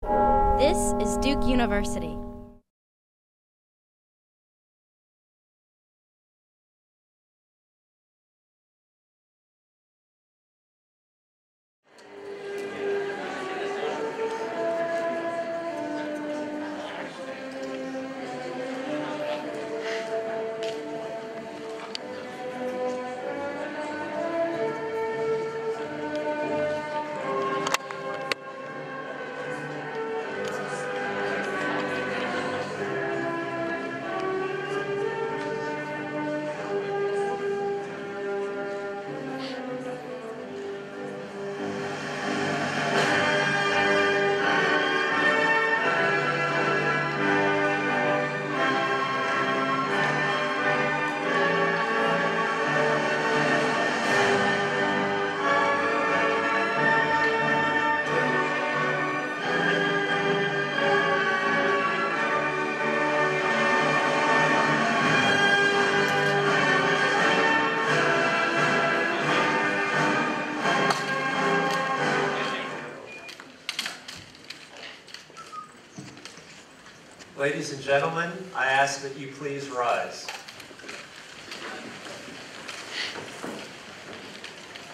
This is Duke University. Ladies and gentlemen, I ask that you please rise.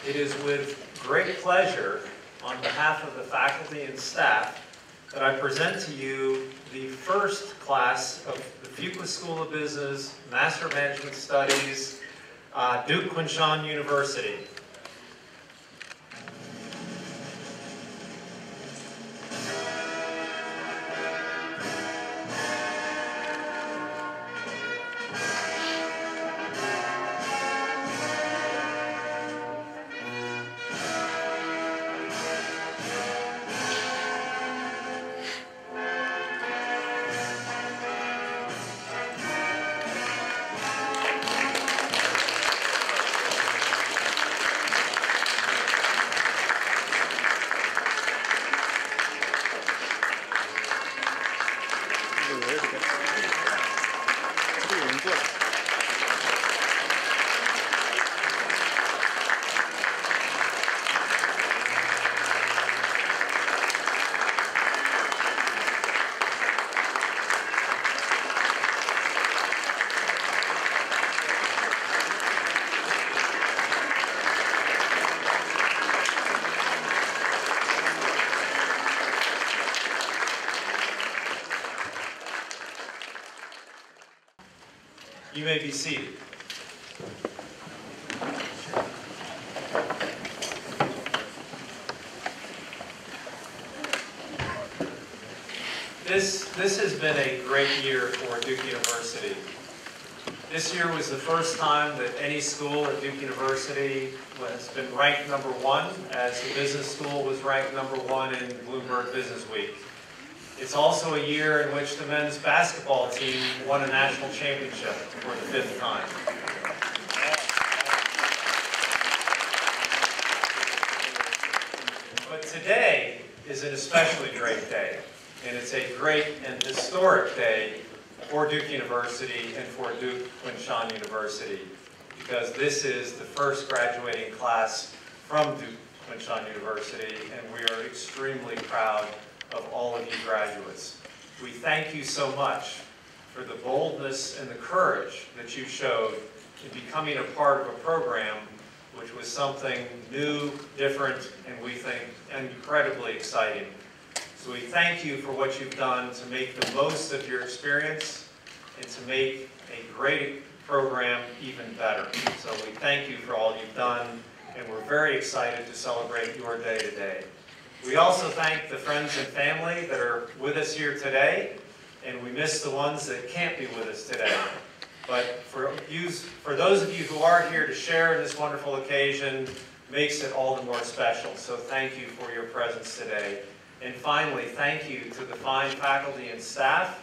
It is with great pleasure, on behalf of the faculty and staff, that I present to you the first class of the Fuqua School of Business, Master of Management Studies, Duke Kunshan University. You may be seated. This has been a great year for Duke University. This year was the first time that any school at Duke University has been ranked #1, as the business school was ranked #1 in Bloomberg Business Week. It's also a year in which the men's basketball team won a national championship for the 5th time. But today is an especially great day, and it's a great and historic day for Duke University and for Duke Kunshan University, because this is the first graduating class from Duke Kunshan University, and we are extremely proud of all of you graduates. We thank you so much for the boldness and the courage that you showed in becoming a part of a program which was something new, different, and we think incredibly exciting. So we thank you for what you've done to make the most of your experience and to make a great program even better. So we thank you for all you've done, and we're very excited to celebrate your day today. We also thank the friends and family that are with us here today, and we miss the ones that can't be with us today. But for those of you who are here to share in this wonderful occasion, makes it all the more special. So thank you for your presence today. And finally, thank you to the fine faculty and staff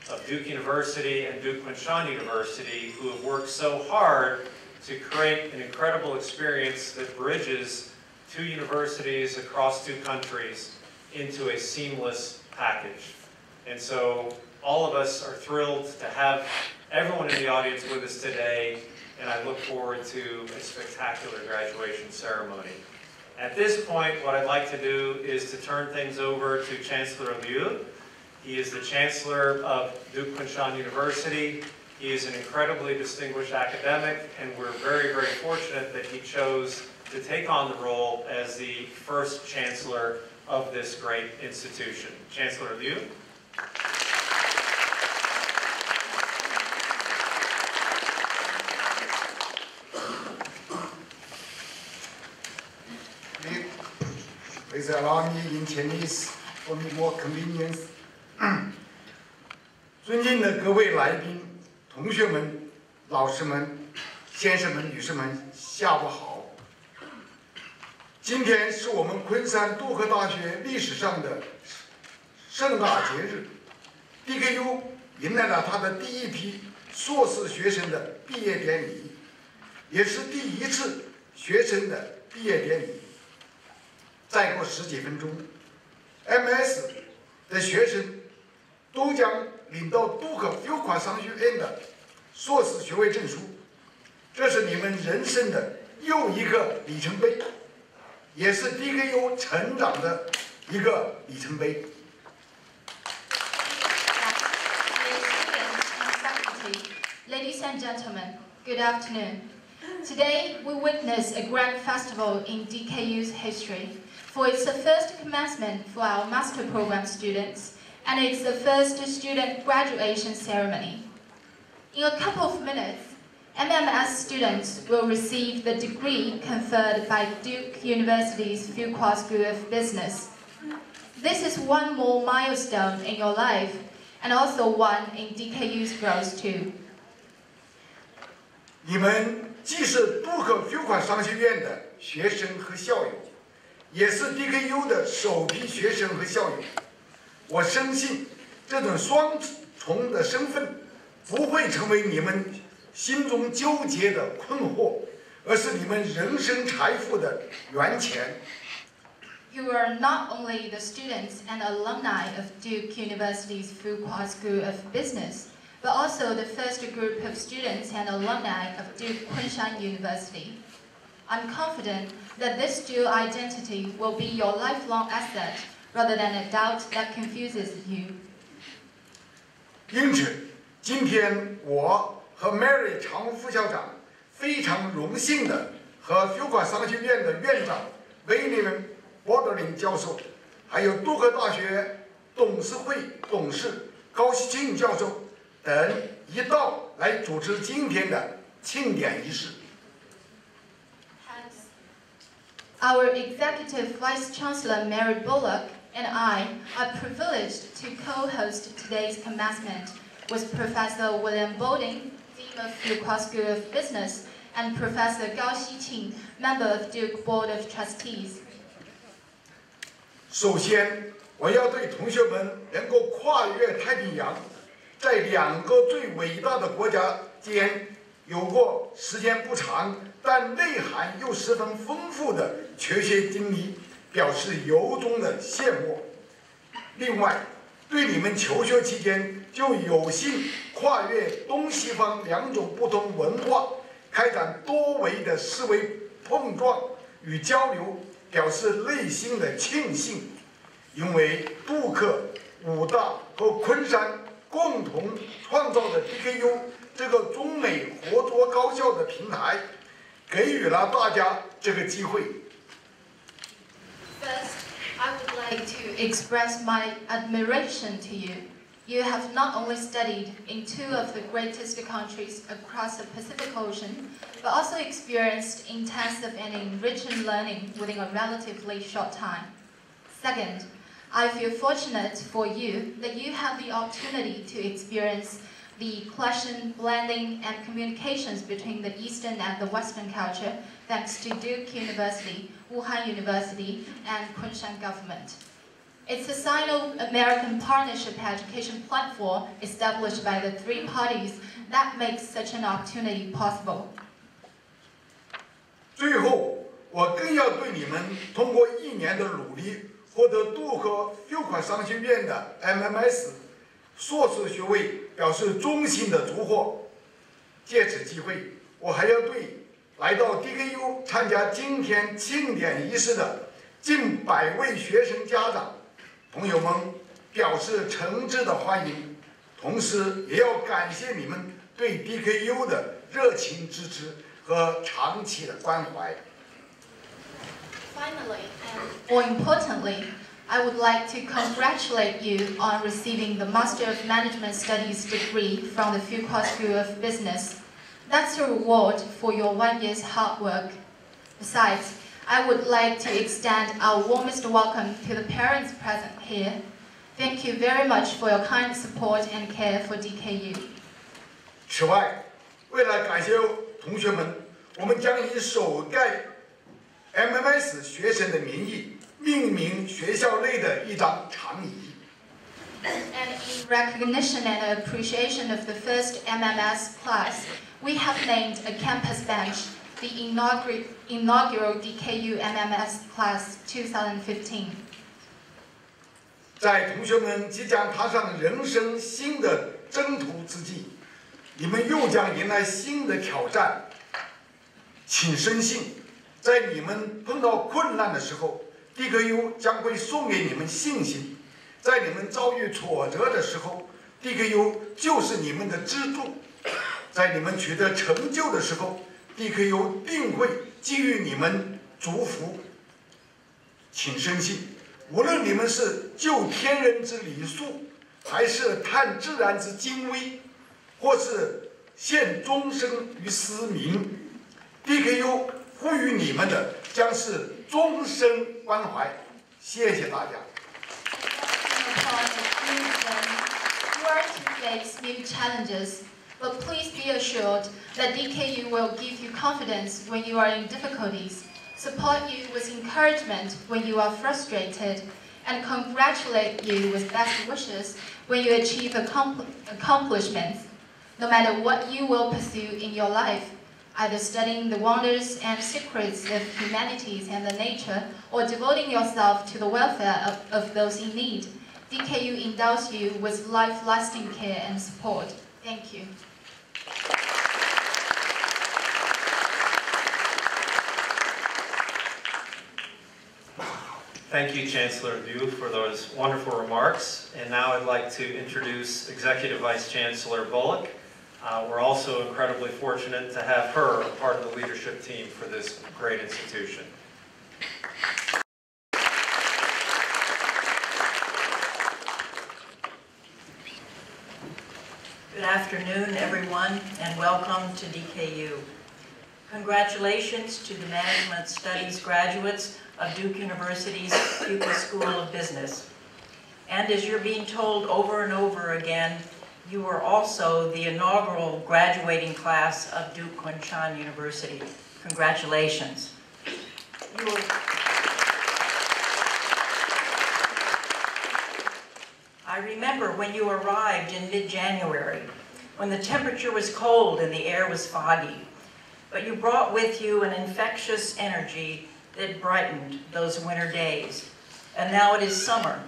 of Duke University and Duke Kunshan University who have worked so hard to create an incredible experience that bridges 2 universities across 2 countries into a seamless package. And so all of us are thrilled to have everyone in the audience with us today, and I look forward to a spectacular graduation ceremony. At this point, what I'd like to do is to turn things over to Chancellor Liu. He is the Chancellor of Duke Kunshan University. He is an incredibly distinguished academic, and we're very, very fortunate that he chose to take on the role as the first Chancellor of this great institution. Chancellor Liu. Please allow me in Chinese for more convenience. 尊敬的各位来宾、同学们、老师们、先生们、女士们，下午好。今天是我们昆山杜克大学历史上的盛大节日 ，DKU 迎来了他的第一批硕士学生的毕业典礼，也是第一次学生的毕业典礼。再过10几分钟 ，MS 的学生都将领到杜克Fuqua商学院的硕士学位证书，这是你们人生的又一个里程碑，也是 DKU 成长的一个里程碑。Ladies and gentlemen, good afternoon. Today, we witness a grand festival in DKU's history, for it's the first commencement for our master program students, and it's the first student graduation ceremony. In a couple of minutes, MMS students will receive the degree conferred by Duke University's Fuqua School of Business. This is one more milestone in your life, and also one in DKU's growth too. 你们既是杜克Fuqua商学院的学生和校友，也是 DKU 的首批学生和校友。我深信，这种双重的身份不会成为你们心中纠结的困惑，而是你们人生财富的源泉。You are not only the students and alumni of Duke University's Fuqua School of Business, but also the first group of students and alumni of Duke Kunshan University. I'm confident that this dual identity will be your lifelong asset rather than a doubt that confuses you. 因此，今天我和 Mary 常务副校长非常荣幸地和Fuqua商学院的院长William Bordering 教授，还有杜克大学董事会董事高希庆教授等一道来主持今天的庆典仪式。Our Executive Vice Chancellor Mary Bullock and I are privileged to co-host today's commencement with Professor William Boulding, Dean of Fuqua School of Business, and Professor Gao Xiqing, member of Duke Board of Trustees. 首先，我要对同学们能够跨越太平洋，在两个最伟大的国家间有过时间不长但内涵又十分丰富的求学经历，表示由衷的羡慕。另外，对你们求学期间就有幸跨越东西方两种不同文化，开展多维的思维碰撞与交流，表示内心的庆幸。因为杜克、武大和昆山共同创造的 DKU 这个中美合作高校的平台，给予了大家这个机会。First, I would like to express my admiration to you. You have not only studied in two of the greatest countries across the Pacific Ocean, but also experienced intensive and enriching learning within a relatively short time. Second, I feel fortunate for you that you have the opportunity to experience the clashing, blending, and communications between the Eastern and the Western culture thanks to Duke University, Wuhan University, and Kunshan government. It's a Sino-American partnership education platform established by the three parties that makes such an opportunity possible. 最后，我更要对你们通过1年的努力，获得杜克Fuqua商学院的 MMS 硕士学位表示衷心的祝贺。借此机会，我还要对来到 DKU 参加今天庆典仪式的近100位学生家长朋友们表示诚挚的欢迎，同时也要感谢你们对 DKU 的热情支持和长期的关怀。 Finally, and more importantly, I would like to congratulate you on receiving the Master of Management Studies degree from the Fuqua School of Business. That's a reward for your 1 year's hard work. Besides, I would like to extend our warmest welcome to the parents present here. Thank you very much for your kind support and care for DKU. 此外，为了感谢同学们，我们将以首盖 MMS 学生的名义命名学校内的一张长椅。 And in recognition and appreciation of the first MMS class, we have named a campus bench the inaugural DKU MMS Class 2015. 在同学们即将踏上人生新的征途之际，你们又将迎来新的挑战。请深信，在你们碰到困难的时候 ，DKU 将会送给你们信心；在你们遭遇挫折的时候 ，DKU 就是你们的支柱；在你们取得成就的时候 ，DKU 定会给予你们祝福。请深信。 无论你们是就天人之理数，还是探自然之精微，或是献终生于斯民 ，DKU 赋予你们的将是终身关怀。谢谢大家。You are to face new challenges, but please be assured that DKU will give you confidence when you are in difficulties. Support you with encouragement when you are frustrated, and congratulate you with best wishes when you achieve accomplishments. No matter what you will pursue in your life, either studying the wonders and secrets of humanities and the nature, or devoting yourself to the welfare of those in need, DKU endows you with life-lasting care and support. Thank you. Thank you, Chancellor Liu, for those wonderful remarks. And now I'd like to introduce Executive Vice Chancellor Bullock. We're also incredibly fortunate to have her a part of the leadership team for this great institution. Good afternoon, everyone, and welcome to DKU. Congratulations to the Management Studies graduates of Duke University's Fuqua School of Business. And as you're being told over and over again, you are also the inaugural graduating class of Duke Kunshan University. Congratulations. I remember when you arrived in mid-January, when the temperature was cold and the air was foggy, but you brought with you an infectious energy that brightened those winter days. And now it is summer.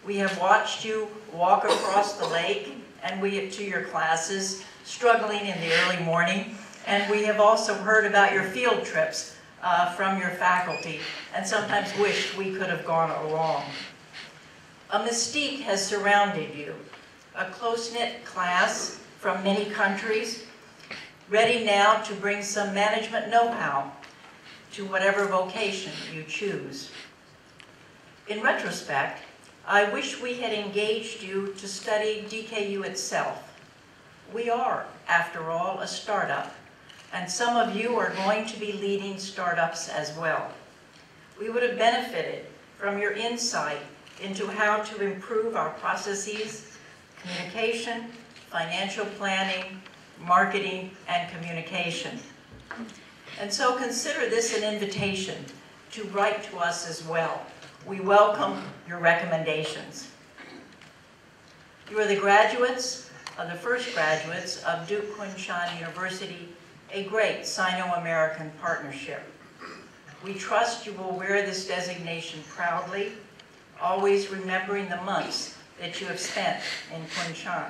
We have watched you walk across the lake and to your classes, struggling in the early morning, and we have also heard about your field trips from your faculty, and sometimes wished we could have gone along. A mystique has surrounded you, a close-knit class from many countries, ready now to bring some management know-how to whatever vocation you choose. In retrospect, I wish we had engaged you to study DKU itself. We are, after all, a startup, and some of you are going to be leading startups as well. We would have benefited from your insight into how to improve our processes, communication, financial planning, marketing, and communication. And so consider this an invitation to write to us as well. We welcome your recommendations. You are the graduates, the first graduates of Duke Kunshan University, a great Sino-American partnership. We trust you will wear this designation proudly, always remembering the months that you have spent in Kunshan.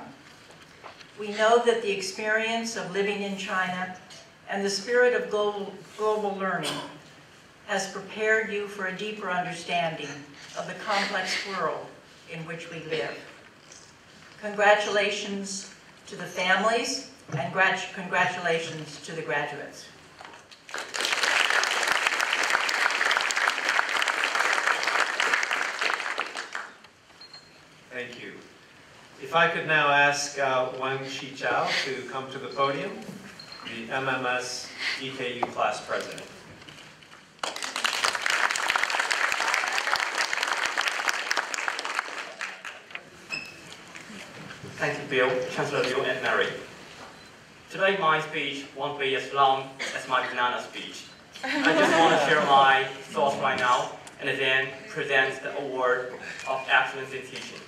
We know that the experience of living in China and the spirit of global learning has prepared you for a deeper understanding of the complex world in which we live. Congratulations to the families, and congratulations to the graduates. Thank you. If I could now ask Wang Qichao to come to the podium, the MMS DKU class president. Thank you, Bill, Chancellor Liu, and Mary. Today, my speech won't be as long as my banana speech. I just want to share my thoughts right now, and then present the award of excellence in teaching.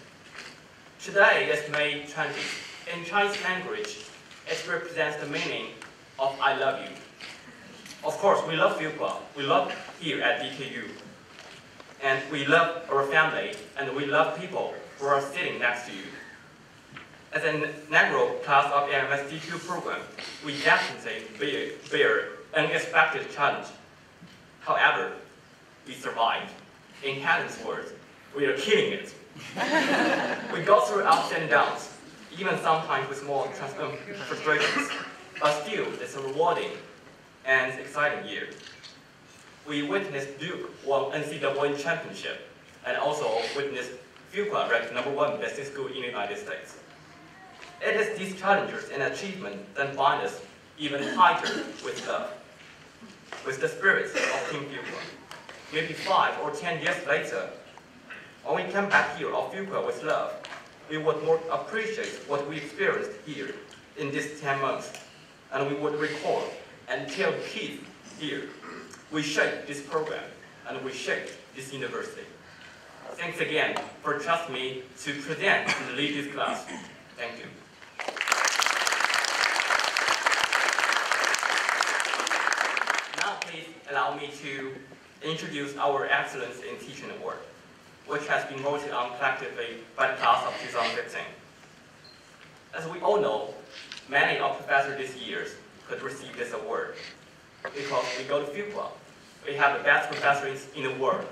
Today is May 20th. In Chinese language, it represents the meaning of I love you. Of course, we love Fuqua. We love here at DKU. And we love our family, and we love people who are sitting next to you. As an inaugural class of MMS DKU program, we definitely bear unexpected challenge. However, we survived. In Helen's words, we are killing it. We go through ups and downs, even sometimes with more frustrations, but still it's a rewarding and exciting year. We witnessed Duke won NCAA championship, and also witnessed Fuqua ranked #1 best school in the United States. It is these challenges and achievements that bind us even tighter with love, with the spirit of Team Fuqua. Maybe 5 or 10 years later, when we come back here of Fuqua with love, we would more appreciate what we experienced here in these 10 months, and we would recall and tell kids here, we shaped this program, and we shaped this university. Thanks again for trusting me to present and lead this class. Thank you. Now please allow me to introduce our Excellence in Teaching Award, which has been voted on collectively by the class of 2015. As we all know, many of professors this year could receive this award because we go to Fuqua. We have the best professors in the world.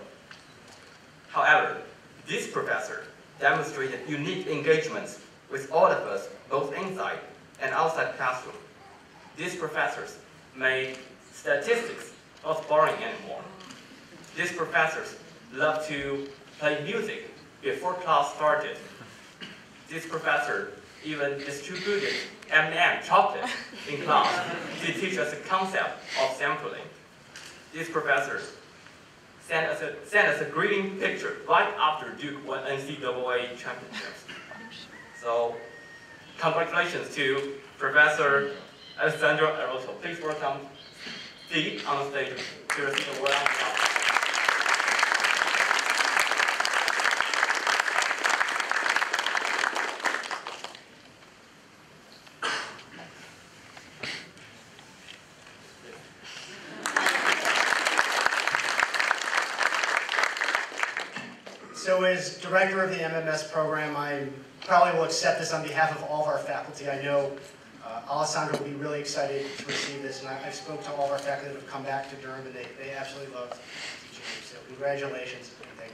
However, this professor demonstrated unique engagements with all of us, both inside and outside classroom. These professors made statistics not boring anymore. These professors love to play music before class started. This professor even distributed M&M chocolate in class to teach us the concept of sampling. These professors sent us a greeting picture right after Duke won NCAA championships. So, congratulations to Professor Alessandro Aroso. Please welcome Steve on the stage to receive the award. So as director of the MMS program, I probably will accept this on behalf of all of our faculty. I know Alessandro will be really excited to receive this, and I spoke to all of our faculty that have come back to Durham, and they absolutely loved teaching you. So congratulations, and thank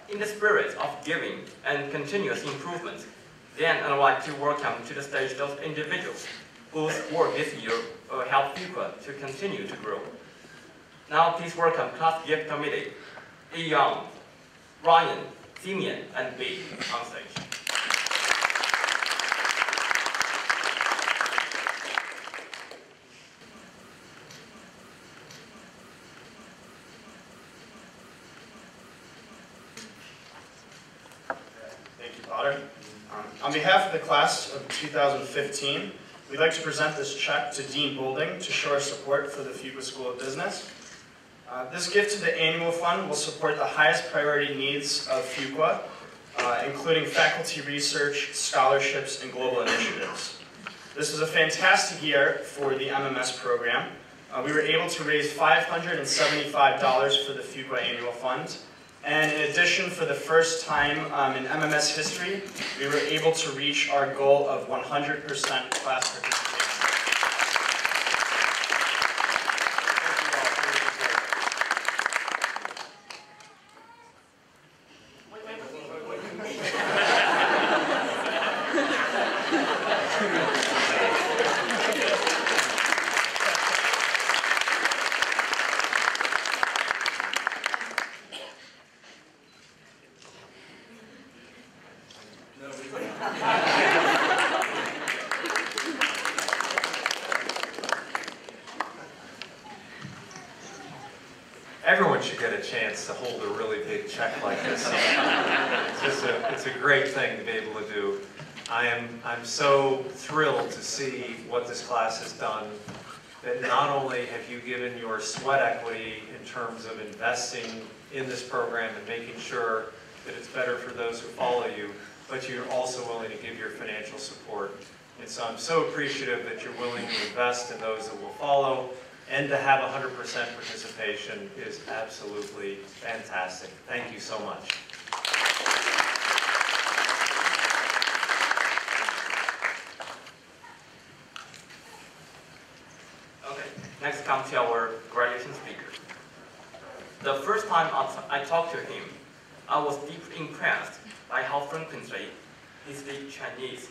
you. In the spirit of giving and continuous improvement, then I'd like to welcome to the stage those individuals whose work this year will help Fuqua to continue to grow. Now please welcome class gift committee, E. Young, Ryan, Simeon, and B on stage. Thank you, Potter. On behalf of the class of 2015, we'd like to present this check to Dean Boulding to show our support for the Fuqua School of Business. This gift to the annual fund will support the highest priority needs of Fuqua, including faculty research, scholarships, and global initiatives. This is a fantastic year for the MMS program, We were able to raise $575 for the Fuqua Annual Fund. And in addition, for the first time in MMS history, we were able to reach our goal of 100% class participation. Everyone should get a chance to hold a really big check like this. It's a great thing to be able to do. I'm so thrilled to see what this class has done, that not only have you given your sweat equity in terms of investing in this program and making sure that it's better for those who follow you, but you're also willing to give your financial support. And so I'm so appreciative that you're willing to invest in those that will follow, and to have 100% participation is absolutely fantastic. Thank you so much. Okay, next comes to our graduation speaker. The first time I talked to him, I was deeply impressed by how fluently he speaks Chinese.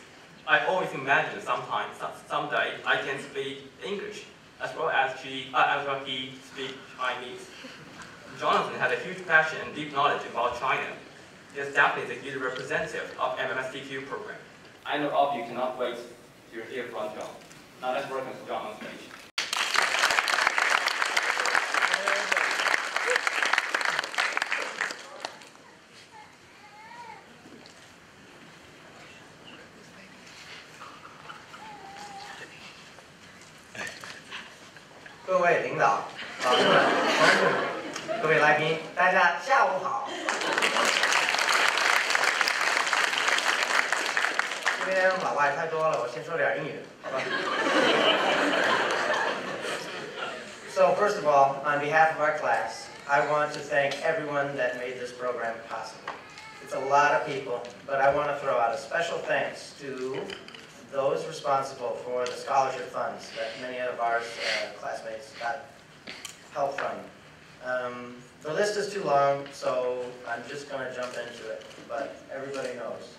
I always imagined someday I can speak English as well as he speaks Chinese. Jonathan had a huge passion and deep knowledge about China. He is definitely the good representative of MMSDQ program. I know all of you cannot wait to hear from John. Now let's welcome John on stage. 各位领导、老师们、同志们、各位来宾，大家下午好。这边老外太多了，我先说点英语，好吧 ？So first of all, on behalf of our class, I want to thank everyone that made this program possible. It's a lot of people, but I want to throw out a special thanks to those responsible for the scholarship funds that many of our classmates got help from. The list is too long, so I'm just going to jump into it, but everybody knows.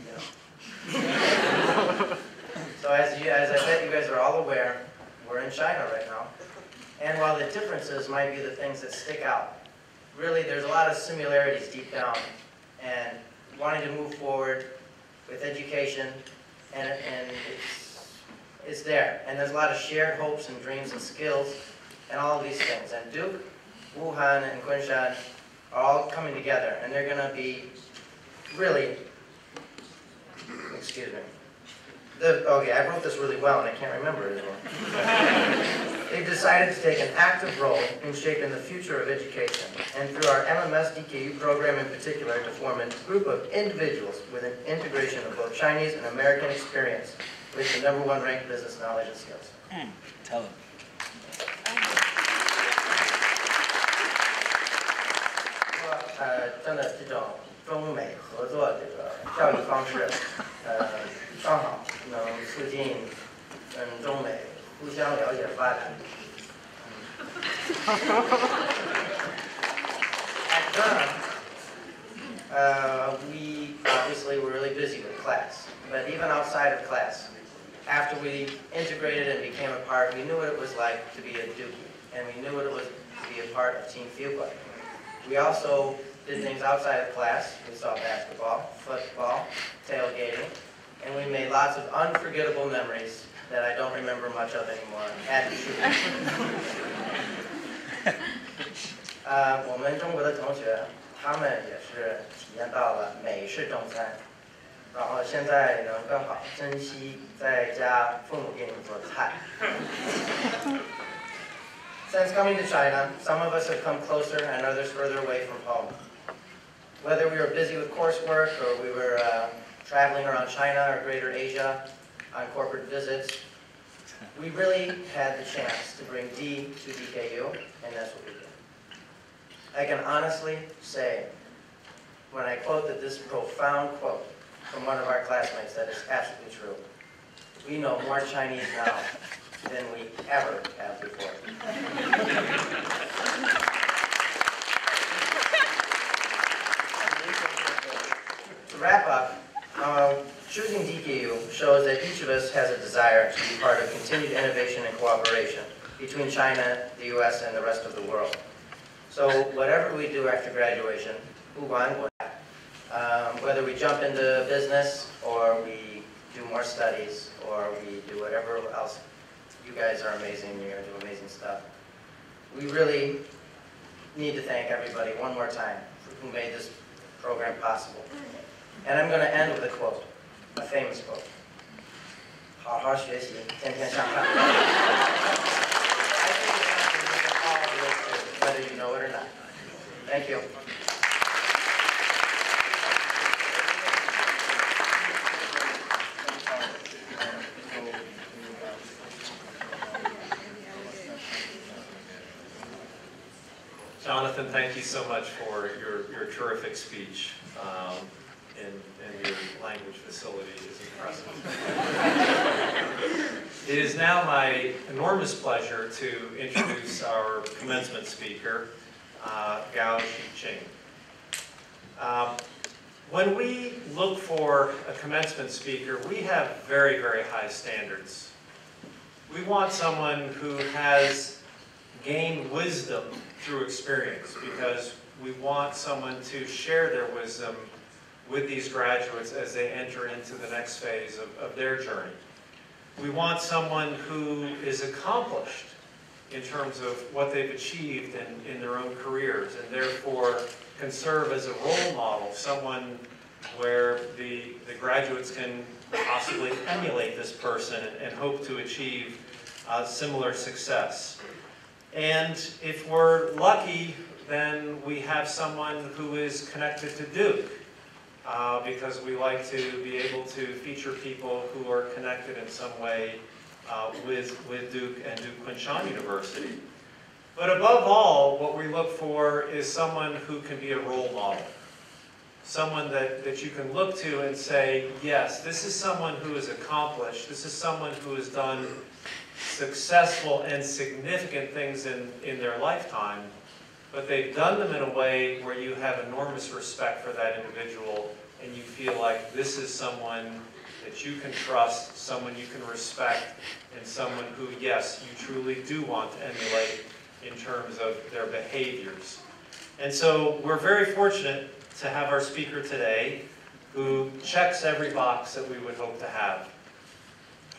You know. So as I bet you guys are all aware, we're in China right now. And while the differences might be the things that stick out, really there's a lot of similarities deep down. And wanting to move forward with education, and it's there. And there's a lot of shared hopes and dreams and skills and all of these things. And Duke, Wuhan, and Kunshan are all coming together, and they're going to be really, excuse me. Okay, I wrote this really well and I can't remember it anymore. They've decided to take an active role in shaping the future of education, and through our MMS DKU program in particular, to form a group of individuals with an integration of both Chinese and American experience with the #1 ranked business knowledge and skills. Tell them. 真的这种中美合作这个教育方式，刚好能促进中美互相了解发展。At Durham, we obviously were really busy with class, but even outside of class, after we integrated and became a part, we knew what it was like to be a Dookie, and we knew what it was to be a part of Team Fuqua. We also did things outside of class. We saw basketball, football, tailgating, and we made lots of unforgettable memories that I don't remember much of anymore. At the shoot. 我们中国的同学，他们也是体验到了美式中餐，然后现在能更好珍惜在家父母给你们做的菜。Since coming to China, some of us have come closer and others further away from home. Whether we were busy with coursework or we were traveling around China or Greater Asia on corporate visits, We really had the chance to bring D to DKU, and that's what we did. I can honestly say, when I quote that this profound quote from one of our classmates, that is absolutely true. We know more Chinese now than we ever have before. To wrap up, choosing DKU shows that each of us has a desire to be part of continued innovation and cooperation between China, the US, and the rest of the world. So whatever we do after graduation, whether we jump into business or we do more studies or we do whatever else, you guys are amazing, you're going to do amazing stuff. We really need to thank everybody one more time who made this program possible. And I'm going to end with a quote, a famous quote. 好好学习，天天上课. I think it's something we can all relate to, whether you know it or not. Thank you. Jonathan, thank you so much for your terrific speech. And your language facility is impressive. It is now my enormous pleasure to introduce our commencement speaker, Gao Xiqing. When we look for a commencement speaker, we have very, very high standards. We want someone who has gained wisdom through experience, because we want someone to share their wisdom with these graduates as they enter into the next phase of their journey. We want someone who is accomplished in terms of what they've achieved in their own careers, and therefore can serve as a role model, someone where the graduates can possibly emulate this person and hope to achieve similar success. And if we're lucky, then we have someone who is connected to Duke, because we like to be able to feature people who are connected in some way with Duke and Duke Kunshan University. But above all, what we look for is someone who can be a role model. Someone that you can look to and say, yes, this is someone who is accomplished, this is someone who has done successful and significant things in their lifetime, but they've done them in a way where you have enormous respect for that individual, and you feel like this is someone that you can trust, someone you can respect, and someone who, yes, you truly do want to emulate in terms of their behaviors. And so we're very fortunate to have our speaker today who checks every box that we would hope to have.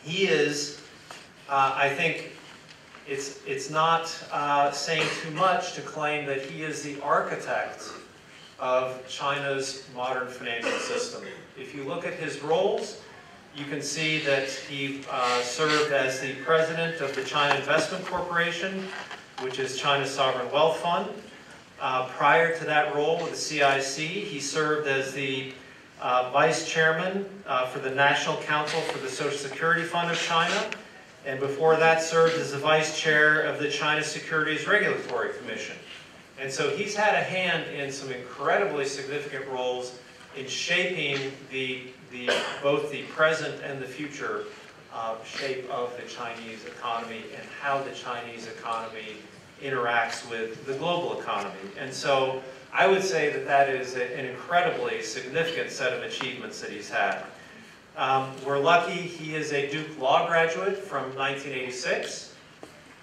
He is, I think it's not saying too much to claim that he is the architect of China's modern financial system. If you look at his roles, you can see that he served as the president of the China Investment Corporation, which is China's sovereign wealth fund. Prior to that role with the CIC, he served as the vice chairman for the National Council for the Social Security Fund of China, and before that served as the vice chair of the China Securities Regulatory Commission. And so he's had a hand in some incredibly significant roles in shaping both the present and the future shape of the Chinese economy and how the Chinese economy interacts with the global economy. And so I would say that that is an incredibly significant set of achievements that he's had. We're lucky he is a Duke Law graduate from 1986,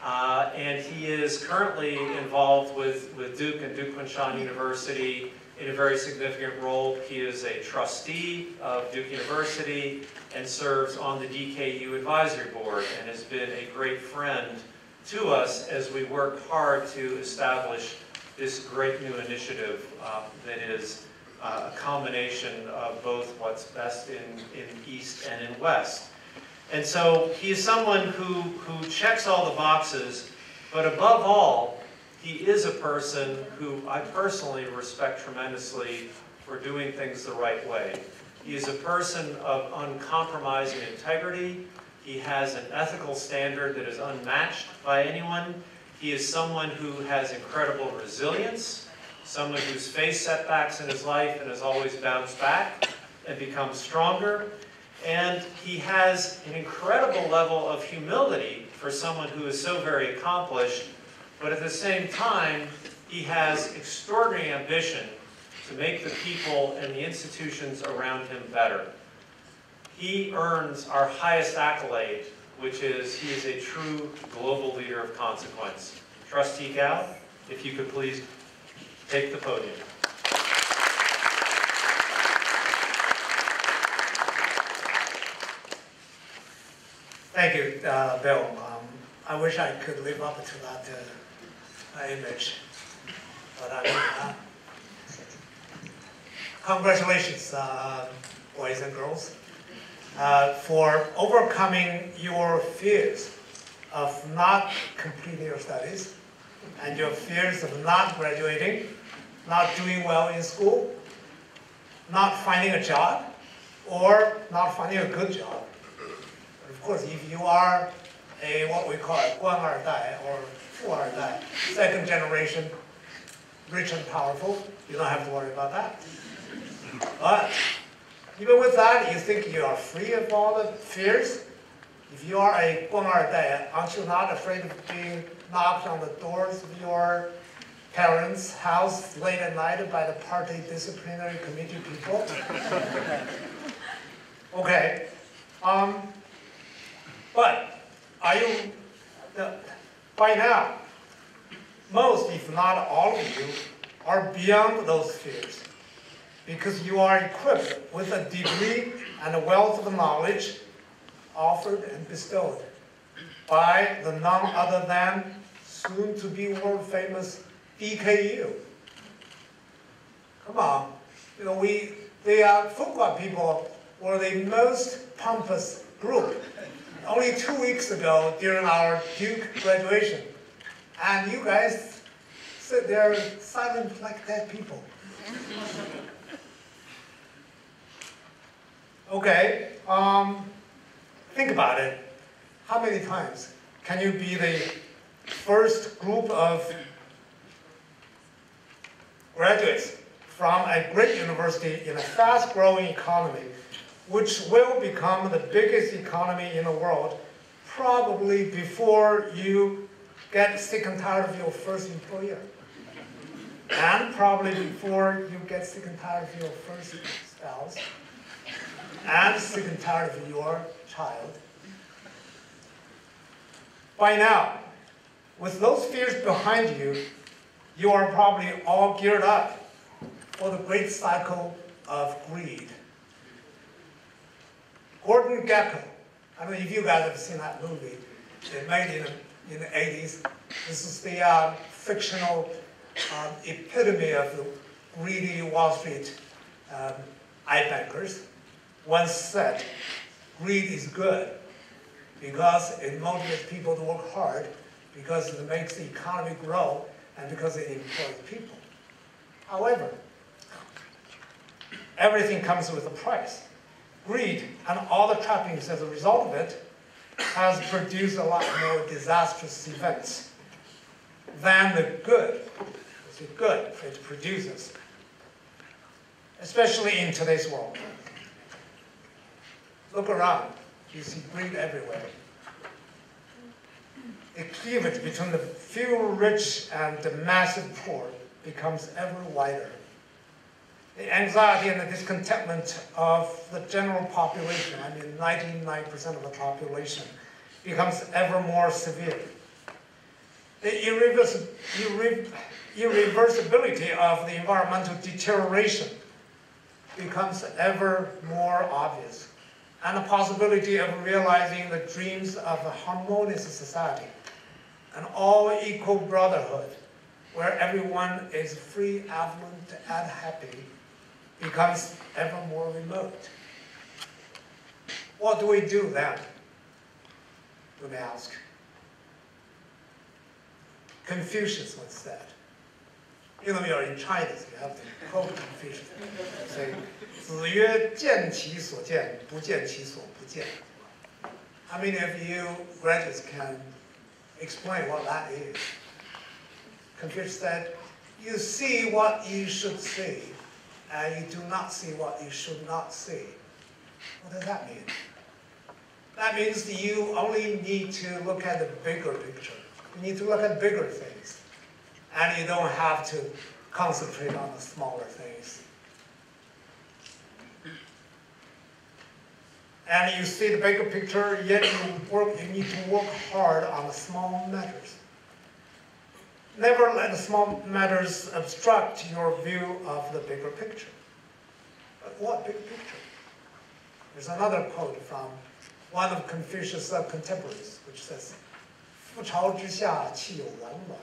and he is currently involved with Duke and Duke Kunshan University in a very significant role. He is a trustee of Duke University and serves on the DKU advisory board and has been a great friend to us as we work hard to establish this great new initiative that is a combination of both what's best in East and in West. And so he is someone who checks all the boxes, but above all, he is a person who I personally respect tremendously for doing things the right way. He is a person of uncompromising integrity. He has an ethical standard that is unmatched by anyone. He is someone who has incredible resilience, someone who's faced setbacks in his life and has always bounced back and become stronger. And he has an incredible level of humility for someone who is so very accomplished, but at the same time, he has extraordinary ambition to make the people and the institutions around him better. He earns our highest accolade, which is he is a true global leader of consequence. Trustee Gao, if you could please take the podium. Thank you, Bill. I wish I could live up to that image, but I mean, congratulations, boys and girls, for overcoming your fears of not completing your studies and your fears of not graduating, not doing well in school, not finding a job, or not finding a good job. But of course, if you are a what we call a 官二代 or 富二代, second generation, rich and powerful, you don't have to worry about that. But even with that, you think you are free of all the fears? If you are a 官二代, aren't you not afraid of being knocked on the doors of your parents' house late at night by the party disciplinary committee people? Okay. But are you, by now, most, if not all of you, are beyond those fears, because you are equipped with a degree and a wealth of knowledge offered and bestowed by the none other than soon-to-be world-famous DKU. Come on, you know, the Fuqua people were the most pompous group only 2 weeks ago during our Duke graduation, and you guys sit there silent like dead people. Okay, think about it. How many times can you be the first group of graduates from a great university in a fast-growing economy, which will become the biggest economy in the world, probably before you get sick and tired of your first employer, and probably before you get sick and tired of your first spouse, and sick and tired of your child? By now, with those fears behind you, you are probably all geared up for the great cycle of greed. Gordon Gekko, I don't know if you guys have seen that movie. It made in the 80s. This is the fictional epitome of the greedy Wall Street eye bankers. Once said, greed is good because it motivates people to work hard, because it makes the economy grow, and because it employs people. However, everything comes with a price. Greed and all the trappings as a result of it has produced a lot more disastrous events than the good it produces, especially in today's world. Look around, you see greed everywhere. The cleavage between the few rich and the massive poor becomes ever wider. The anxiety and the discontentment of the general population, I mean 99% of the population, becomes ever more severe. The irreversibility of the environmental deterioration becomes ever more obvious, and the possibility of realizing the dreams of a harmonious society, an all-equal brotherhood, where everyone is free, affluent, and happy, becomes ever more remote. What do we do then? You may ask. Confucius once said, you know, you're in Chinese, you have to quote Confucius. Say, 子曰见其所见，不见其所不见. How many of you graduates can explain what that is? Confucius said, you see what you should see, and you do not see what you should not see. What does that mean? That means that you only need to look at the bigger picture. You need to look at bigger things. And you don't have to concentrate on the smaller things. And you see the bigger picture, yet you need to work hard on the small matters. Never let the small matters obstruct your view of the bigger picture. But what big picture? There's another quote from one of Confucius' contemporaries, which says, 覆巢之下岂有完卵?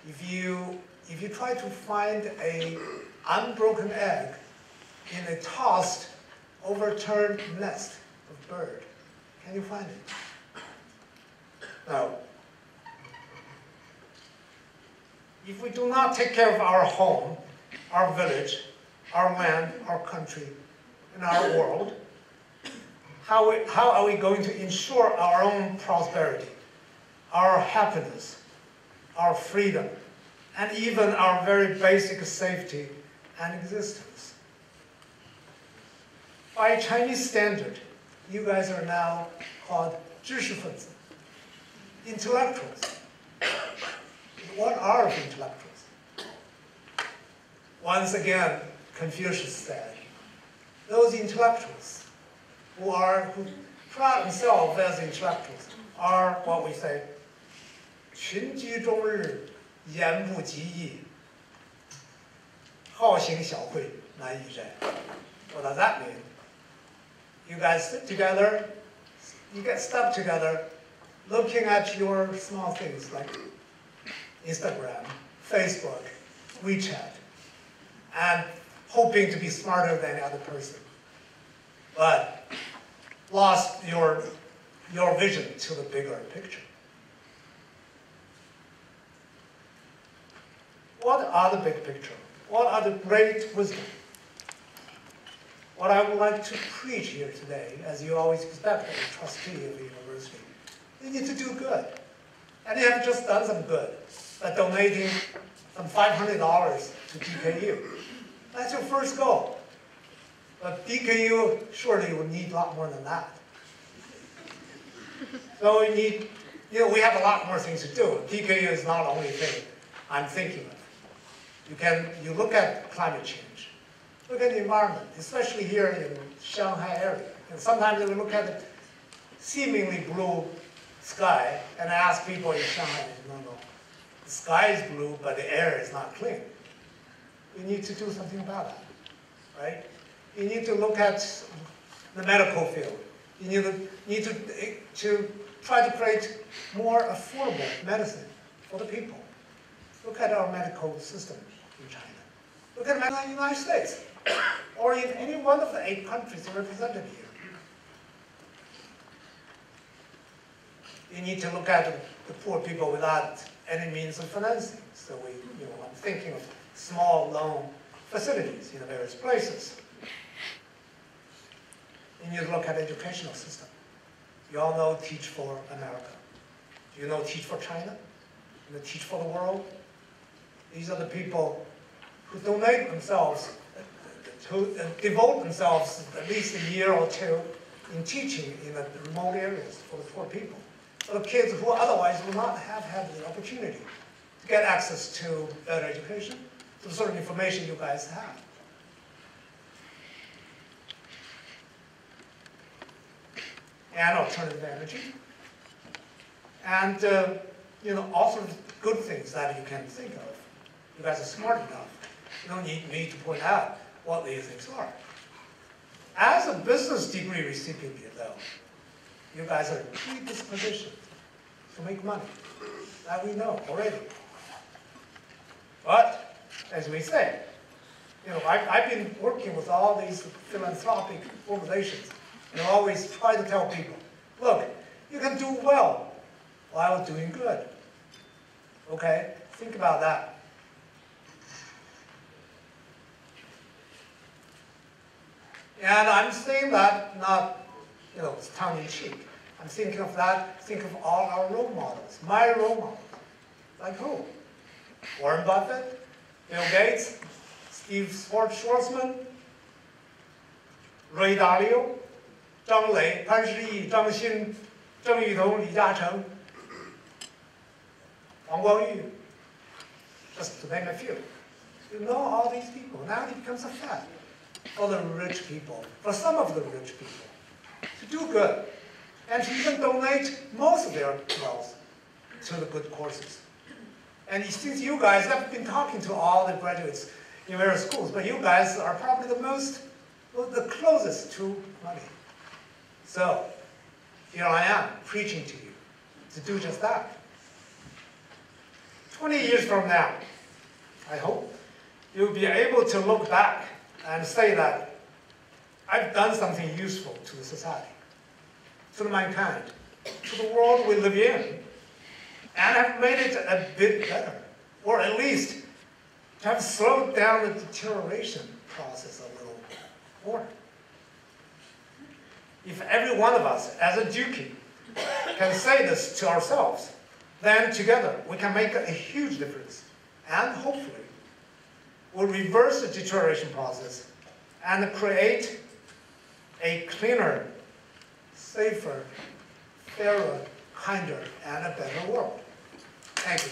If you try to find an unbroken egg in a tossed, overturned nest of bird, can you find it? No. If we do not take care of our home, our village, our land, our country, and our world, how are we going to ensure our own prosperity, our happiness, our freedom, and even our very basic safety and existence? By Chinese standard, you guys are now called 知识分子, intellectuals. What are intellectuals? Once again, Confucius said, those intellectuals who pride themselves as intellectuals are what we say, 群居终日，言不及义，好行小惠，难以忍. What does that mean? You guys sit together, you get stuck together, looking at your small things like Instagram, Facebook, WeChat, and hoping to be smarter than the other person, but lost your vision to the bigger picture. What are the big picture? What are the great wisdom? What I would like to preach here today, as you always expect as a trustee of the university, you need to do good. And you have just done some good by donating some $500 to DKU. That's your first goal. But DKU surely will need a lot more than that. So we need, we have a lot more things to do. DKU is not the only thing I'm thinking of. You look at climate change, look at the environment, especially here in Shanghai area. And sometimes we look at the seemingly blue sky and ask people in Shanghai, no, the sky is blue, but the air is not clean. We need to do something about that, right? You need to look at the medical field. You need to try to create more affordable medicine for the people. Look at our medical system in China. Look at the United States, or in any one of the 8 countries represented here. You need to look at the poor people without any means of financing. So I'm thinking of small loan facilities in various places. You need to look at the educational system. You all know Teach for America. Do you know Teach for China? You know Teach for the World? These are the people who donate themselves, who devote themselves at least a year or 2 in teaching in the remote areas for the poor people. For the kids who otherwise would not have had the opportunity to get access to better education, to the sort of information you guys have. And alternative energy. And all sorts of good things that you can think of. You guys are smart enough. You don't need me to point out what these things are. As a business degree recipient, though, you guys are predispositioned to make money. That we know already. But, as we say, I've been working with all these philanthropic organizations and always try to tell people, look, you can do well while doing good. Okay? Think about that. And I'm saying that not it's tongue-in-cheek. I'm thinking of that, think of all our role models, my role models. Like who? Warren Buffett, Bill Gates, Steve Schwarzman, Ray Dalio, 张磊、潘石屹、张欣、郑裕彤、李嘉诚、王光裕, just to name a few. You know all these people. Now it becomes a fad for the rich people, for some of the rich people, to do good and to even donate most of their wealth to the good causes. And since you guys have been talking to all the graduates in various schools, but you guys are probably the closest to money. So here I am preaching to you to do just that. 20 years from now, I hope, you'll be able to look back and say that I've done something useful to the society, to mankind, to the world we live in, and have made it a bit better, or at least have slowed down the deterioration process a little more. If every one of us, as a Dukie, can say this to ourselves, then together we can make a huge difference, and hopefully will reverse the deterioration process and create a cleaner, safer, fairer, kinder, and a better world. Thank you.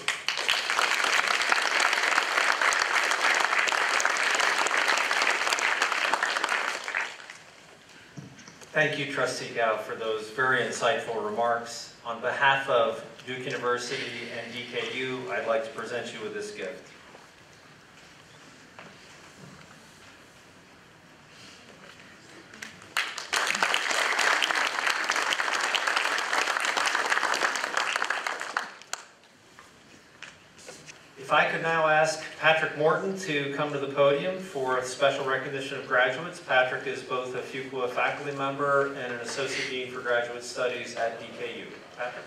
Thank you, Trustee Gao, for those very insightful remarks. On behalf of Duke University and DKU, I'd like to present you with this gift. If I could now ask Patrick Morton to come to the podium for a special recognition of graduates. Patrick is both a Fuqua faculty member and an Associate Dean for Graduate Studies at DKU. Patrick.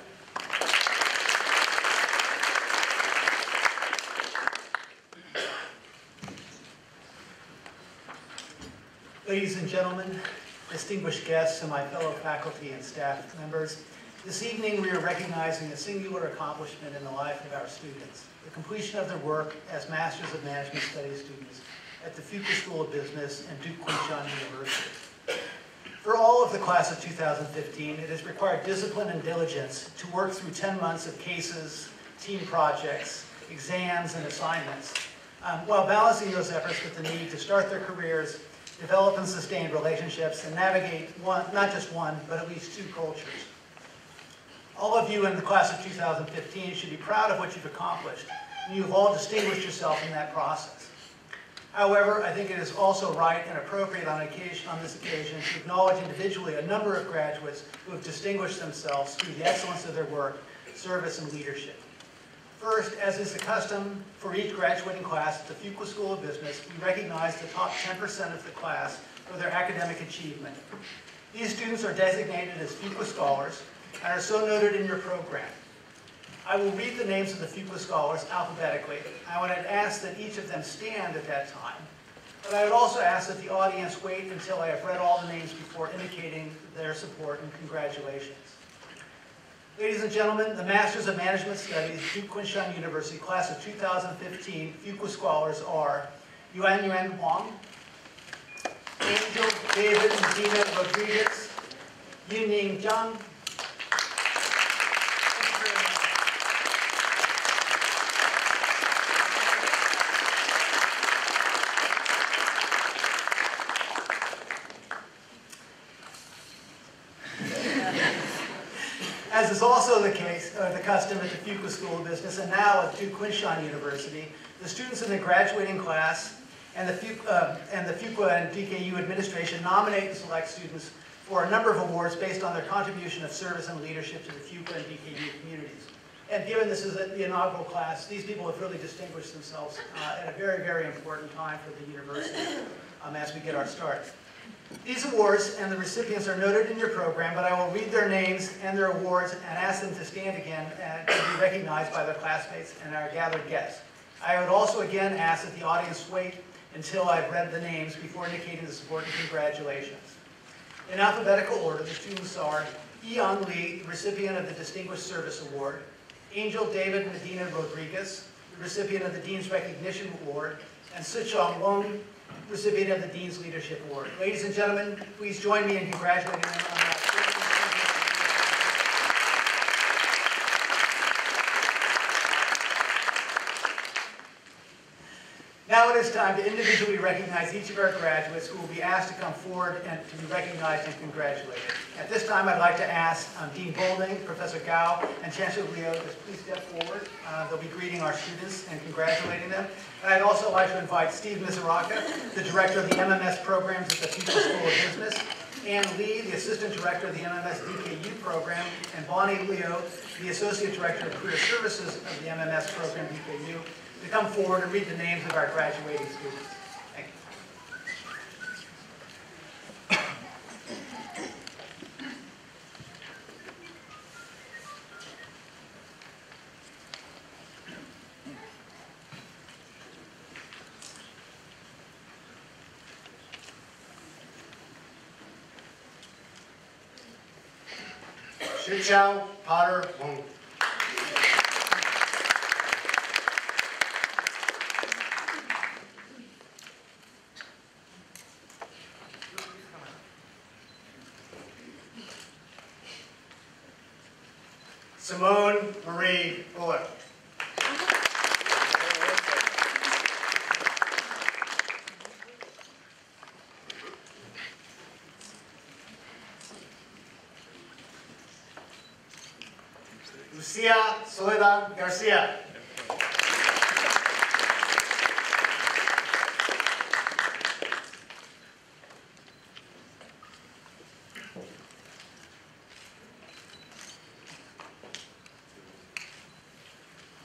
Ladies and gentlemen, distinguished guests, and my fellow faculty and staff members, this evening we are recognizing a singular accomplishment in the life of our students, the completion of their work as Masters of Management Studies students at the Fuqua School of Business and Duke Kunshan University. For all of the class of 2015, it has required discipline and diligence to work through 10 months of cases, team projects, exams, and assignments, while balancing those efforts with the need to start their careers, develop and sustain relationships, and navigate not just one, but at least two cultures. All of you in the class of 2015 should be proud of what you've accomplished, and you've all distinguished yourself in that process. However, I think it is also right and appropriate on this occasion to acknowledge individually a number of graduates who have distinguished themselves through the excellence of their work, service, and leadership. First, as is the custom for each graduating class at the Fuqua School of Business, we recognize the top 10% of the class for their academic achievement. These students are designated as Fuqua Scholars and are so noted in your program. I will read the names of the Fuqua Scholars alphabetically. I would ask that each of them stand at that time, but I would also ask that the audience wait until I have read all the names before indicating their support and congratulations. Ladies and gentlemen, the Masters of Management Studies, Duke Kunshan University, class of 2015 Fuqua Scholars are Yuan Huang, Angel David Medina Rodriguez, Yuning Zhang, as is also the case, the custom at the Fuqua School of Business, and now at Duke Kunshan University, the students in the graduating class and the Fuqua and DKU administration nominate and select students for a number of awards based on their contribution of service and leadership to the Fuqua and DKU communities. And given this is the inaugural class, these people have really distinguished themselves at a very, very important time for the university as we get our start. These awards and the recipients are noted in your program, but I will read their names and their awards and ask them to stand again and to be recognized by their classmates and our gathered guests. I would also again ask that the audience wait until I've read the names before indicating the support and congratulations. In alphabetical order, the students are Young Lee, recipient of the Distinguished Service Award, Angel David Medina Rodriguez, the recipient of the Dean's Recognition Award, and Sichong Wong, recipient of the Dean's Leadership Award. Ladies and gentlemen, please join me in congratulating them on that. Now it is time to individually recognize each of our graduates who will be asked to come forward and to be recognized and congratulated. At this time, I'd like to ask Dean Boulding, Professor Gao, and Chancellor Liu to please step forward. They'll be greeting our students and congratulating them. And I'd also like to invite Steve Mizuraka, the Director of the MMS programs at the Fuqua School of Business, Ann Lee, the Assistant Director of the MMS DKU program, and Bonnie Leo, the Associate Director of Career Services of the MMS program DKU, to come forward and read the names of our graduating students. Thank you. Shichao Potter Wong. Simone Marie Bullock. Lucia Soledad Garcia.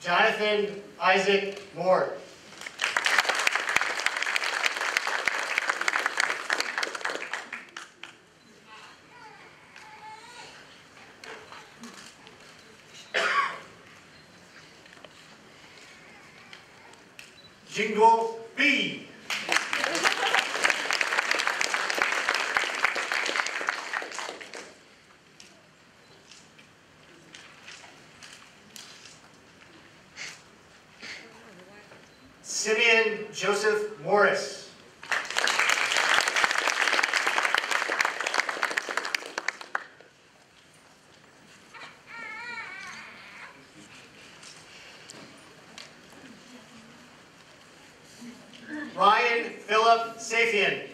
Jonathan Isaac Moore. Jingle B. Simeon Joseph Morris. Ryan Philip Safian.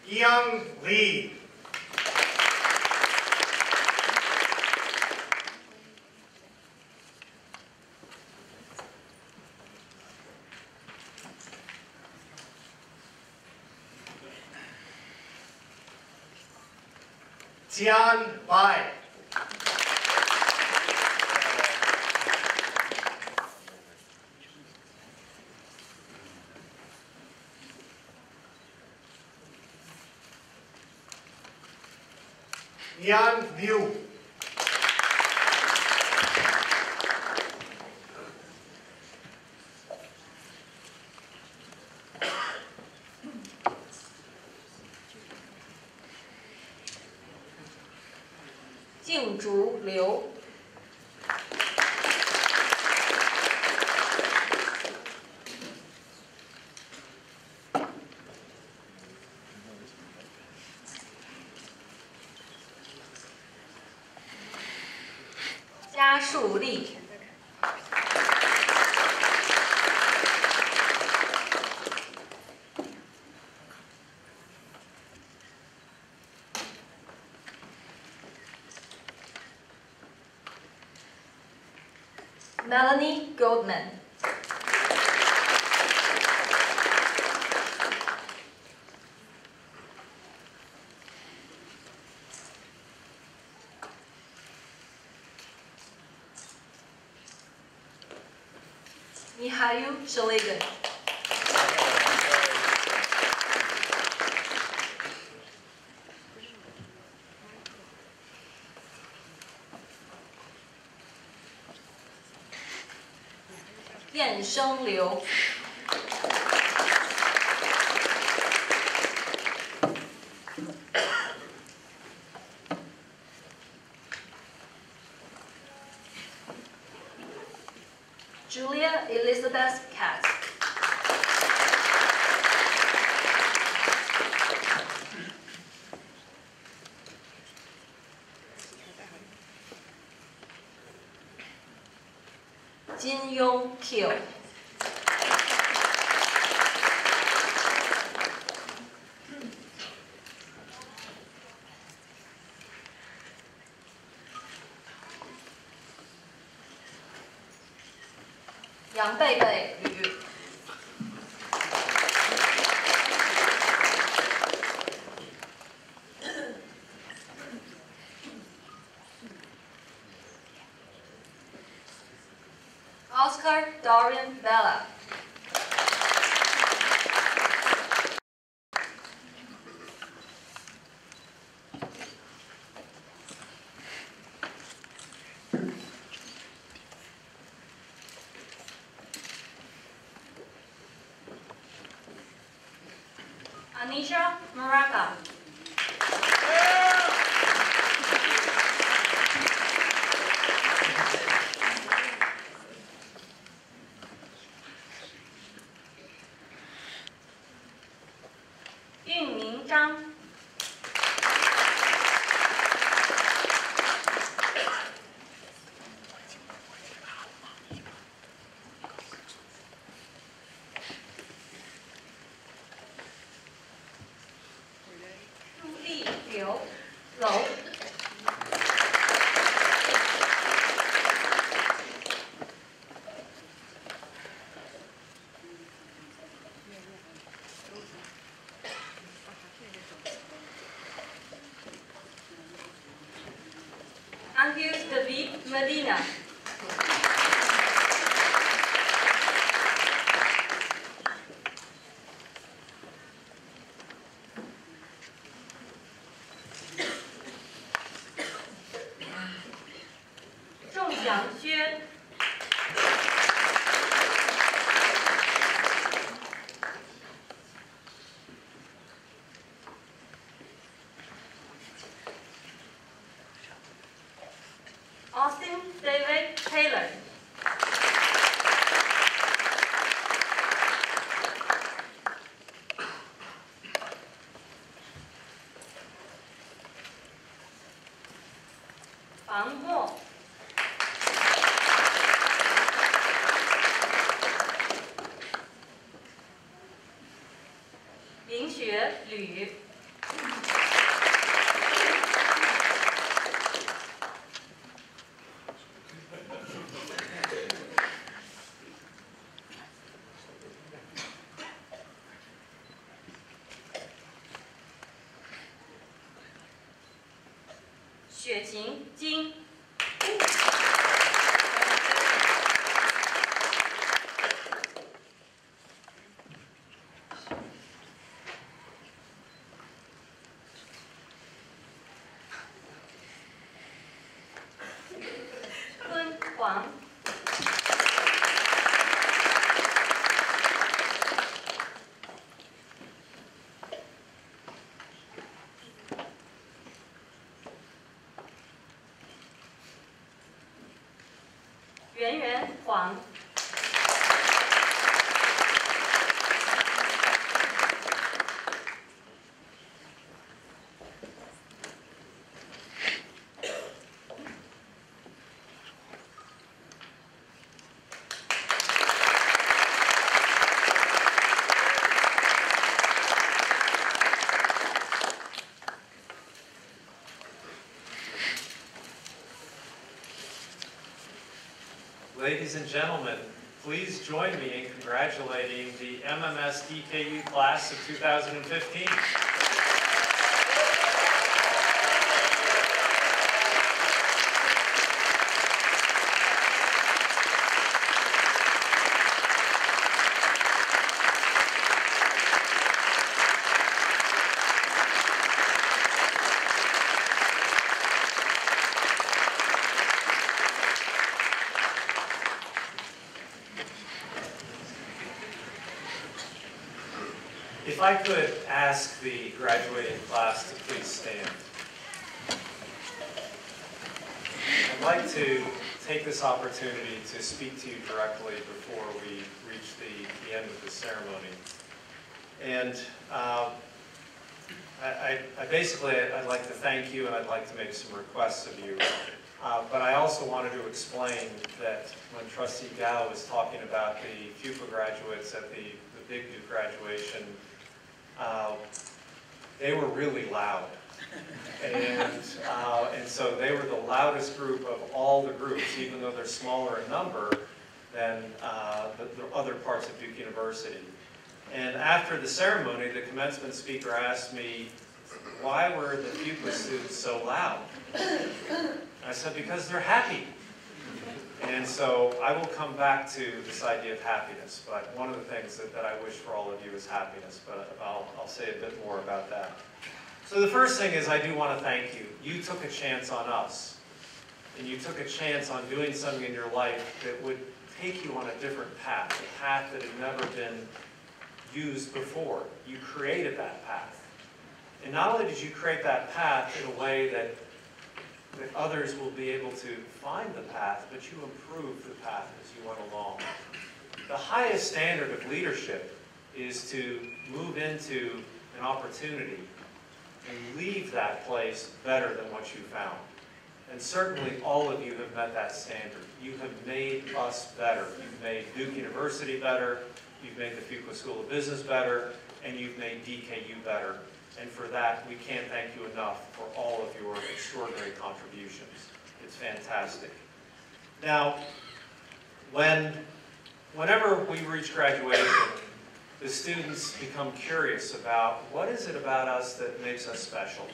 Young Lee. Tian Bai. Yan Liu.静竹刘。加树立。Melanie Goldman. Mihail Shaligan. 练声流。Julia Elizabeth Katz. Jin Yong Kyo. Yang Bei Bei Lü. Oscar Dorian Bella. Anisha Maraca. Yun Ming Zhang. Lu Li Liu Lou. Andrews David Medina. Zhong Xiangxue. Austin David Taylor. Fang Mo. Lin Xue Lü.雪晴金。坤黄。圆圆黄。Ladies and gentlemen, please join me in congratulating the MMS DKU class of 2015. If I could ask the graduating class to please stand. I'd like to take this opportunity to speak to you directly before we reach the end of the ceremony. And I'd like to thank you, and I'd like to make some requests of you. But I also wanted to explain that when Trustee Gao was talking about the Fuqua graduates at the Big Duke graduation, they were really loud. And so they were the loudest group of all the groups, even though they're smaller in number than the other parts of Duke University. And after the ceremony, the commencement speaker asked me, why were the Fuqua students so loud? I said, because they're happy. And so I will come back to this idea of happiness, but one of the things that I wish for all of you is happiness, but I'll say a bit more about that. So the first thing is I do want to thank you. You took a chance on us, and you took a chance on doing something in your life that would take you on a different path, a path that had never been used before. You created that path. And not only did you create that path in a way that others will be able to find the path, but you improved the path as you went along. The highest standard of leadership is to move into an opportunity and leave that place better than what you found. And certainly all of you have met that standard. You have made us better. You've made Duke University better, you've made the Fuqua School of Business better, and you've made DKU better. And for that, we can't thank you enough for all of your extraordinary contributions. It's fantastic. Now, whenever we reach graduation, the students become curious about what is it about us that makes us special.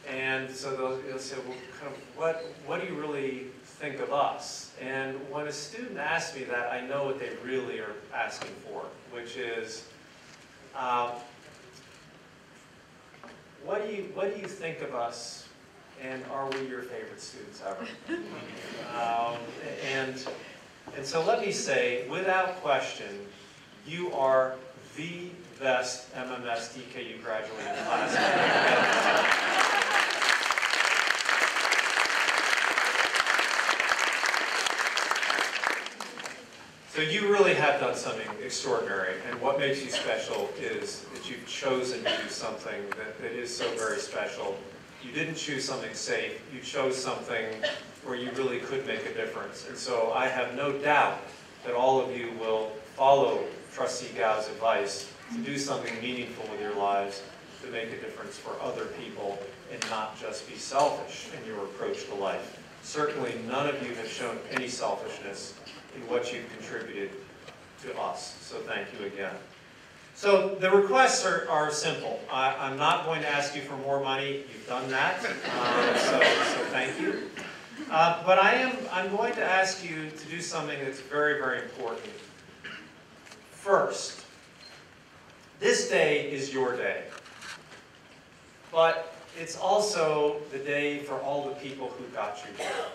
And so they'll say, well, kind of, what do you really think of us? And when a student asks me that, I know what they really are asking for, which is, what do you think of us, and are we your favorite students ever? And so let me say, without question, you are the best MMS DKU graduating class. So you really have done something extraordinary, and what makes you special is that you've chosen to do something that is so very special. You didn't choose something safe, you chose something where you really could make a difference. And so I have no doubt that all of you will follow Trustee Gao's advice to do something meaningful with your lives, to make a difference for other people, and not just be selfish in your approach to life. Certainly none of you have shown any selfishness in what you've contributed to us. So thank you again. So the requests are simple. I'm not going to ask you for more money. You've done that, so thank you. But I'm going to ask you to do something that's very, very important. First, this day is your day. But it's also the day for all the people who got you here.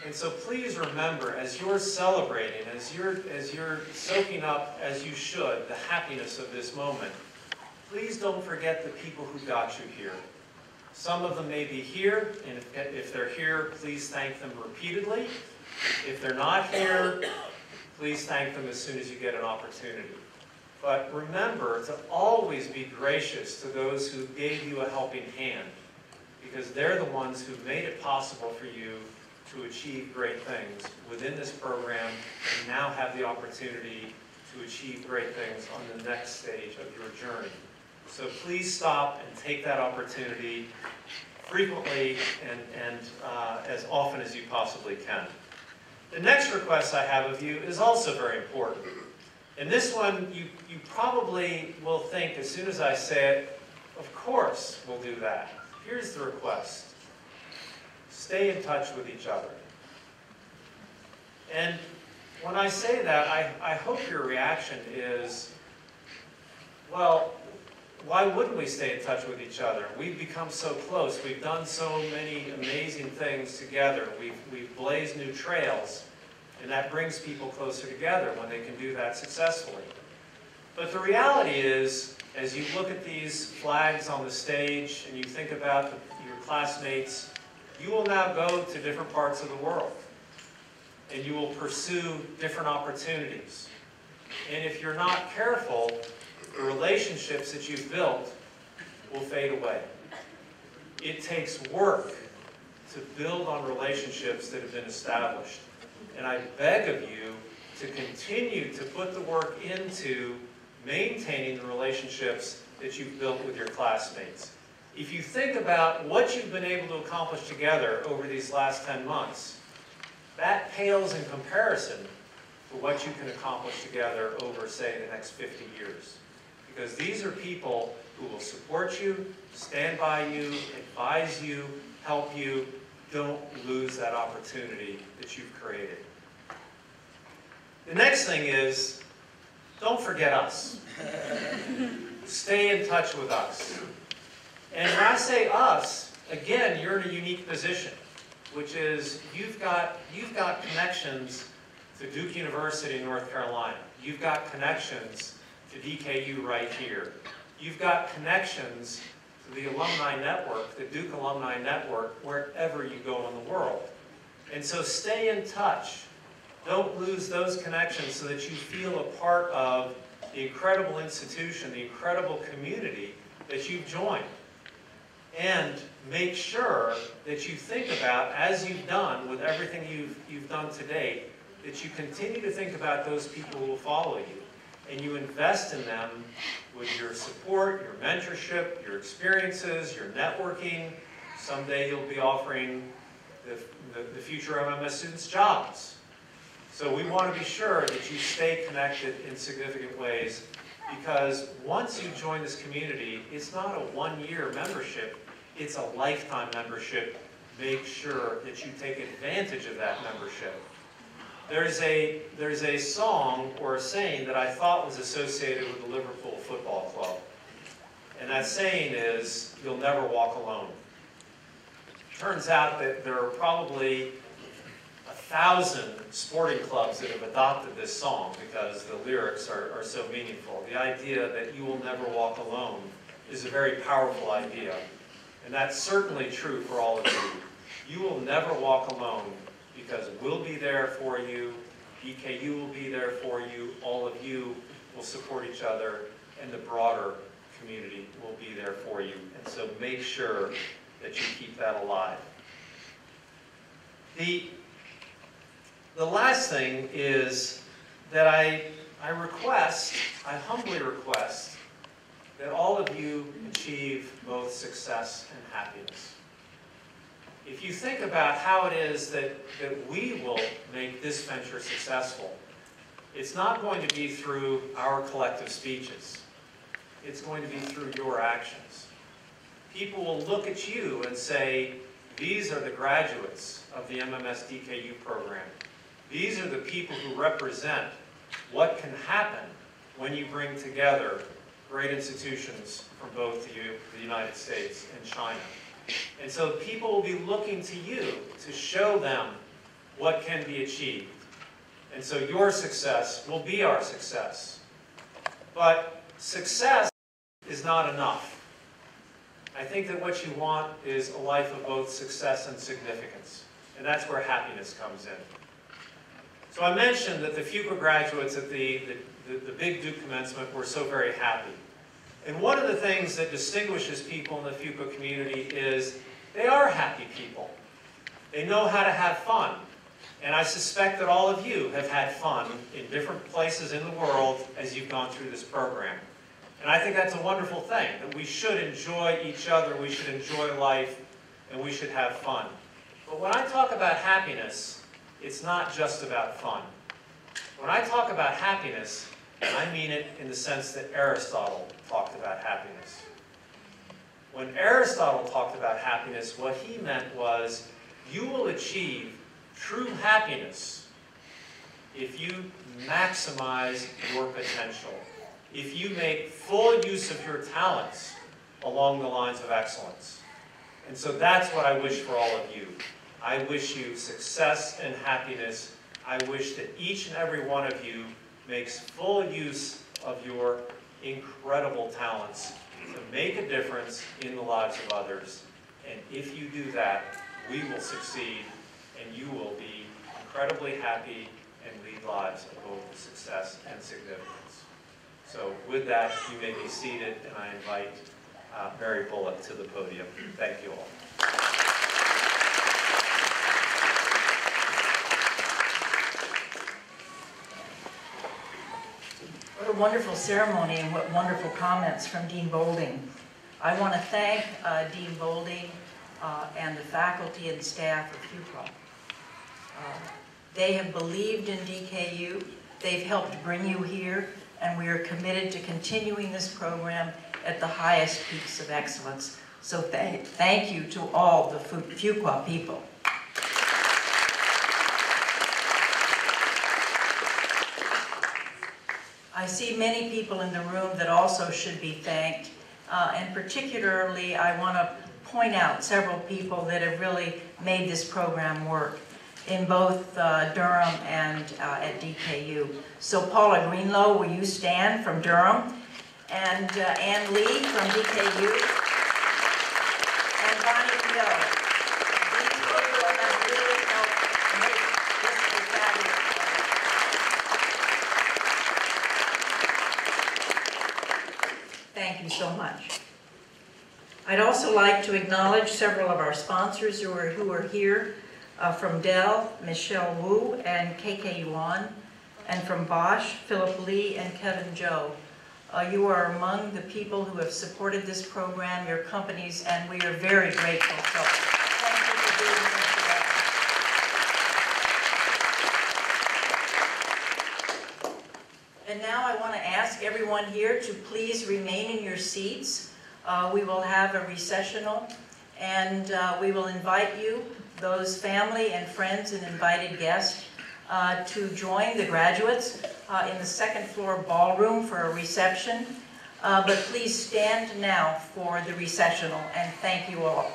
And so please remember, as you're celebrating, as you're soaking up, as you should, the happiness of this moment, please don't forget the people who got you here. Some of them may be here, and if they're here, please thank them repeatedly. If they're not here, please thank them as soon as you get an opportunity. But remember to always be gracious to those who gave you a helping hand, because they're the ones who made it possible for you to achieve great things within this program, and now have the opportunity to achieve great things on the next stage of your journey. So please stop and take that opportunity frequently and as often as you possibly can. The next request I have of you is also very important. And this one, you probably will think as soon as I say it, of course we'll do that. Here's the request. Stay in touch with each other. And when I say that, I hope your reaction is, well, why wouldn't we stay in touch with each other? We've become so close. We've done so many amazing things together. We've blazed new trails, and that brings people closer together when they can do that successfully. But the reality is, as you look at these flags on the stage and you think about your classmates, you will now go to different parts of the world and you will pursue different opportunities. And if you're not careful, the relationships that you've built will fade away. It takes work to build on relationships that have been established. And I beg of you to continue to put the work into maintaining the relationships that you've built with your classmates. If you think about what you've been able to accomplish together over these last 10 months, that pales in comparison to what you can accomplish together over, say, the next 50 years. Because these are people who will support you, stand by you, advise you, help you. Don't lose that opportunity that you've created. The next thing is, don't forget us. Stay in touch with us. And when I say us, again, you're in a unique position, which is you've got connections to Duke University in North Carolina. You've got connections to DKU right here. You've got connections to the alumni network, the Duke Alumni Network, wherever you go in the world. And so stay in touch. Don't lose those connections so that you feel a part of the incredible institution, the incredible community that you've joined. And make sure that you think about, as you've done with everything you've done to date, that you continue to think about those people who will follow you. And you invest in them with your support, your mentorship, your experiences, your networking. Someday you'll be offering the future MMS students jobs. So we want to be sure that you stay connected in significant ways, because once you join this community, it's not a one-year membership, it's a lifetime membership. Make sure that you take advantage of that membership. There's a song or a saying that I thought was associated with the Liverpool Football Club. And that saying is, you'll never walk alone. Turns out that there are probably 1,000 sporting clubs that have adopted this song because the lyrics are so meaningful. The idea that you will never walk alone is a very powerful idea. And that's certainly true for all of you. You will never walk alone, because we'll be there for you, DKU will be there for you, all of you will support each other, and the broader community will be there for you. And so make sure that you keep that alive. The last thing is that I humbly request that all of you achieve both success and happiness. If you think about how it is that we will make this venture successful, it's not going to be through our collective speeches. It's going to be through your actions. People will look at you and say, these are the graduates of the MMS DKU program. These are the people who represent what can happen when you bring together great institutions from both the United States and China. And so people will be looking to you to show them what can be achieved. And so your success will be our success. But success is not enough. I think that what you want is a life of both success and significance. And that's where happiness comes in. So I mentioned that the Fuqua graduates at the big Duke commencement were so very happy. And one of the things that distinguishes people in the Fuqua community is they are happy people. They know how to have fun. And I suspect that all of you have had fun in different places in the world as you've gone through this program. And I think that's a wonderful thing, that we should enjoy each other, we should enjoy life, and we should have fun. But when I talk about happiness, it's not just about fun. When I talk about happiness, I mean it in the sense that Aristotle talked about happiness. When Aristotle talked about happiness, what he meant was, you will achieve true happiness if you maximize your potential, if you make full use of your talents along the lines of excellence. And so that's what I wish for all of you. I wish you success and happiness. I wish that each and every one of you makes full use of your incredible talents to make a difference in the lives of others. And if you do that, we will succeed and you will be incredibly happy and lead lives of both success and significance. So with that, you may be seated, and I invite Mary Bullock to the podium. Thank you all. What a wonderful ceremony and what wonderful comments from Dean Boulding. I want to thank Dean Boulding and the faculty and staff of Fuqua. They have believed in DKU, they've helped bring you here, and we are committed to continuing this program at the highest peaks of excellence. So thank you to all the Fuqua people. I see many people in the room that also should be thanked, and particularly I want to point out several people that have really made this program work in both Durham and at DKU. So Paula Greenlow, will you stand from Durham? And Ann Lee from DKU. And Bonnie Keogh. These people have really helped make this a fabulous program. Thank you so much. I'd also like to acknowledge several of our sponsors who are here. From Dell, Michelle Wu and KK Yuan, and from Bosch, Philip Lee and Kevin Zhou. You are among the people who have supported this program, your companies, and we are very grateful. So thank you for doing this today. And now I want to ask everyone here to please remain in your seats. We will have a recessional, and we will invite you, those family and friends and invited guests, to join the graduates in the second floor ballroom for a reception. But please stand now for the recessional, and thank you all.